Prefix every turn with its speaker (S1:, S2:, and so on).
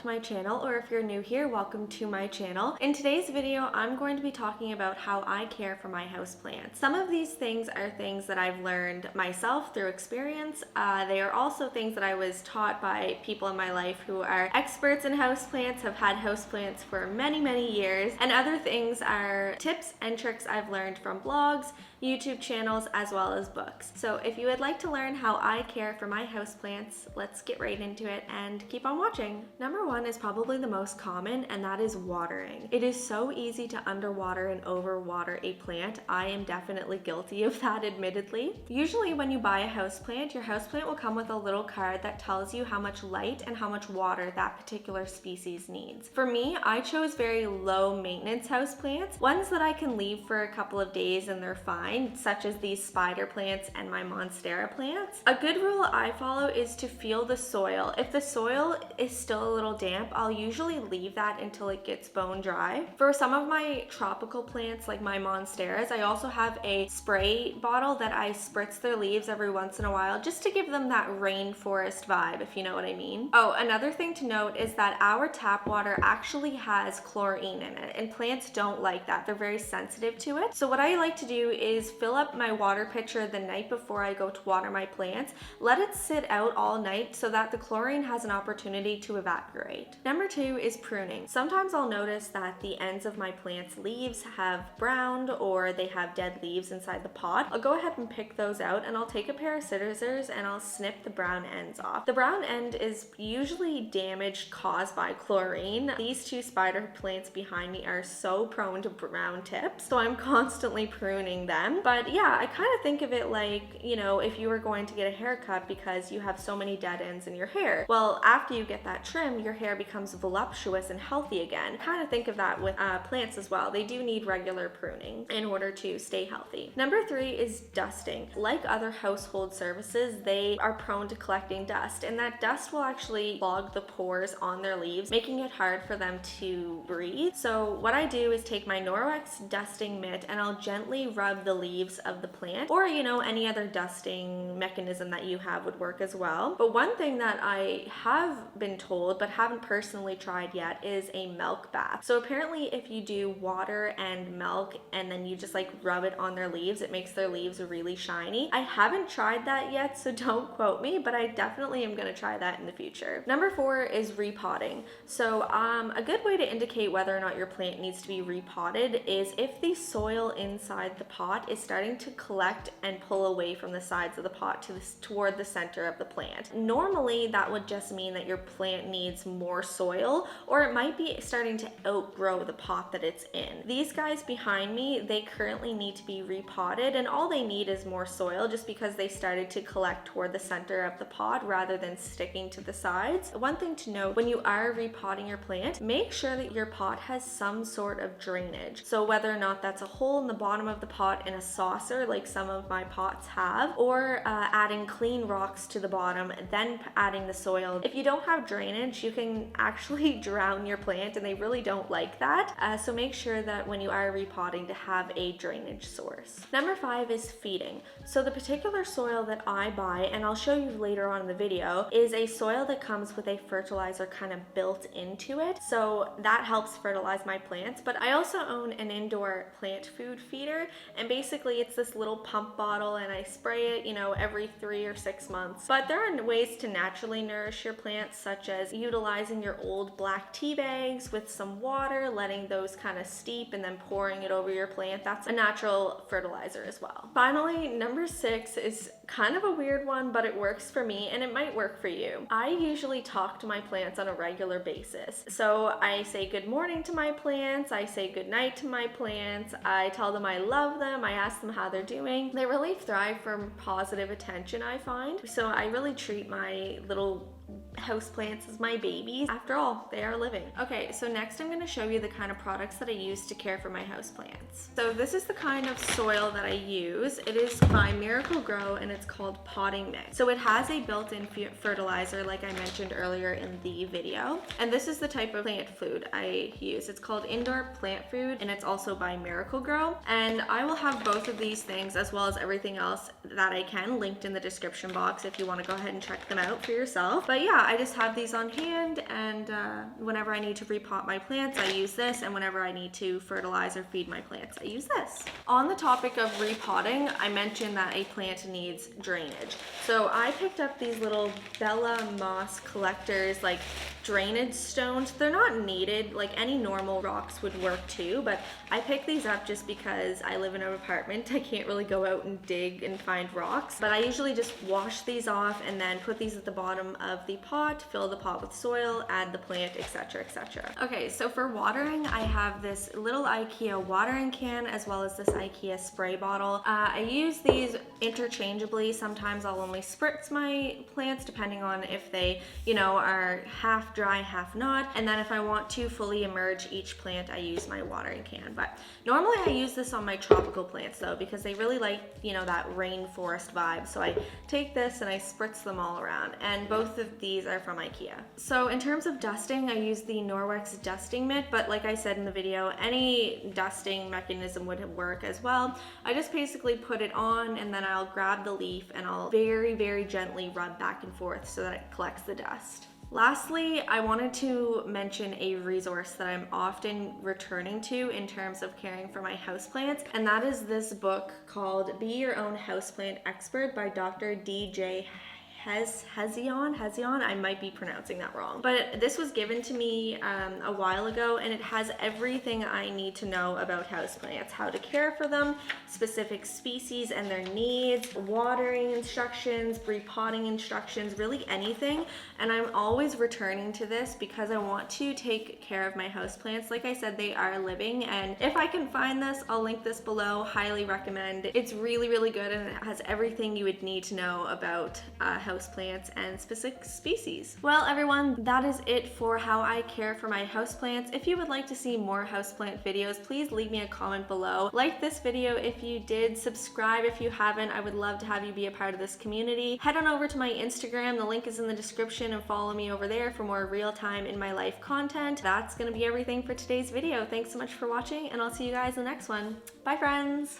S1: to my channel, or if you're new here, welcome to my channel. In today's video, I'm going to be talking about how I care for my houseplants. Some of these things are things that I've learned myself through experience. They are also things that I was taught by people in my life who are experts in houseplants, have had houseplants for many, many years, and other things are tips and tricks I've learned from blogs, YouTube channels, as well as books. So if you would like to learn how I care for my houseplants, let's get right into it and keep on watching. Number one is probably the most common, and that is watering. It is so easy to underwater and overwater a plant. I am definitely guilty of that, admittedly. Usually when you buy a houseplant, your houseplant will come with a little card that tells you how much light and how much water that particular species needs. For me, I chose very low maintenance houseplants, ones that I can leave for a couple of days and they're fine, such as these spider plants and my monstera plants. A good rule I follow is to feel the soil. If the soil is still a little damp, I'll usually leave that until it gets bone dry. For some of my tropical plants, like my monsteras, I also have a spray bottle that I spritz their leaves every once in a while just to give them that rainforest vibe, if you know what I mean. Oh, another thing to note is that our tap water actually has chlorine in it, and plants don't like that. They're very sensitive to it. So what I like to do is fill up my water pitcher the night before I go to water my plants, let it sit out all night so that the chlorine has an opportunity to evaporate. Number two is pruning. Sometimes I'll notice that the ends of my plants' leaves have browned or they have dead leaves inside the pot. I'll go ahead and pick those out, and I'll take a pair of scissors and I'll snip the brown ends off. The brown end is usually damage caused by chlorine. These two spider plants behind me are so prone to brown tips, so I'm constantly pruning them. But yeah, I kind of think of it like, you know, if you were going to get a haircut because you have so many dead ends in your hair. Well, after you get that trim, your hair becomes voluptuous and healthy again. Kind of think of that with plants as well. They do need regular pruning in order to stay healthy. Number three is dusting. Like other household services, they are prone to collecting dust, and that dust will actually clog the pores on their leaves, making it hard for them to breathe. So what I do is take my NORWEX dusting mitt and I'll gently rub the leaves of the plant, or you know, any other dusting mechanism that you have would work as well. But one thing that I have been told but haven't personally tried yet is a milk bath. So apparently if you do water and milk and then you just like rub it on their leaves, it makes their leaves really shiny. I haven't tried that yet, so don't quote me, but I definitely am going to try that in the future. Number four is repotting. So a good way to indicate whether or not your plant needs to be repotted is if the soil inside the pot is starting to collect and pull away from the sides of the pot toward the center of the plant. Normally that would just mean that your plant needs more soil, or it might be starting to outgrow the pot that it's in. These guys behind me, they currently need to be repotted, and all they need is more soil just because they started to collect toward the center of the pot rather than sticking to the sides. One thing to note, when you are repotting your plant, make sure that your pot has some sort of drainage. So whether or not that's a hole in the bottom of the pot in a saucer like some of my pots have, or adding clean rocks to the bottom, then adding the soil. If you don't have drainage, you can actually drown your plant, and they really don't like that. So make sure that when you are repotting to have a drainage source. Number five is feeding. So the particular soil that I buy, and I'll show you later on in the video, is a soil that comes with a fertilizer kind of built into it. So that helps fertilize my plants. But I also own an indoor plant food feeder, and basically it's this little pump bottle, and I spray it, you know, every 3 or 6 months. But there are ways to naturally nourish your plants, such as utilizing your old black tea bags with some water, letting those kind of steep and then pouring it over your plant. That's a natural fertilizer as well. Finally, number six is kind of a weird one, but it works for me and it might work for you. I usually talk to my plants on a regular basis. So I say good morning to my plants, I say good night to my plants, I tell them I love them, I ask them how they're doing. They really thrive from positive attention, I find. So I really treat my little houseplants as my babies. After all, they are living. Okay, so next I'm going to show you the kind of products that I use to care for my houseplants. So this is the kind of soil that I use. It is by Miracle Grow and it's called potting mix. So it has a built-in fertilizer like I mentioned earlier in the video. And this is the type of plant food I use. It's called indoor plant food and it's also by Miracle Grow. And I will have both of these things as well as everything else that I can linked in the description box if you want to go ahead and check them out for yourself. But yeah, I just have these on hand, and whenever I need to repot my plants, I use this, and whenever I need to fertilize or feed my plants, I use this. On the topic of repotting, I mentioned that a plant needs drainage. So I picked up these little Bella Moss collectors, like drainage stones. They're not needed, like any normal rocks would work too, but I picked these up just because I live in an apartment. I can't really go out and dig and find rocks, but I usually just wash these off and then put these at the bottom of the pot, fill the pot with soil, add the plant, etc, etc. Okay, so for watering, I have this little IKEA watering can as well as this IKEA spray bottle. I use these interchangeably. Sometimes I'll only spritz my plants depending on if they, you know, are half dry, half not. And then if I want to fully immerse each plant, I use my watering can. But normally I use this on my tropical plants though, because they really like, you know, that rainforest vibe. So I take this and I spritz them all around. And both of these are from IKEA. So in terms of dusting, I use the NORWEX dusting mitt, but like I said in the video, any dusting mechanism would work as well. I just basically put it on and then I'll grab the leaf and I'll very, very gently rub back and forth so that it collects the dust. Lastly, I wanted to mention a resource that I'm often returning to in terms of caring for my houseplants, and that is this book called Be Your Own Houseplant Expert by Dr. DJ Hessayon. I might be pronouncing that wrong, but this was given to me a while ago, and it has everything I need to know about houseplants, how to care for them, specific species and their needs, watering instructions, repotting instructions, really anything. And I'm always returning to this because I want to take care of my houseplants. Like I said, they are living, and if I can find this, I'll link this below. Highly recommend. It's really, really good, and it has everything you would need to know about houseplants and specific species. Well, everyone, that is it for how I care for my houseplants. If you would like to see more houseplant videos, please leave me a comment below. Like this video if you did, subscribe if you haven't. I would love to have you be a part of this community. Head on over to my Instagram, the link is in the description, and follow me over there for more real-time in my life content. That's gonna be everything for today's video. Thanks so much for watching, and I'll see you guys in the next one. Bye, friends.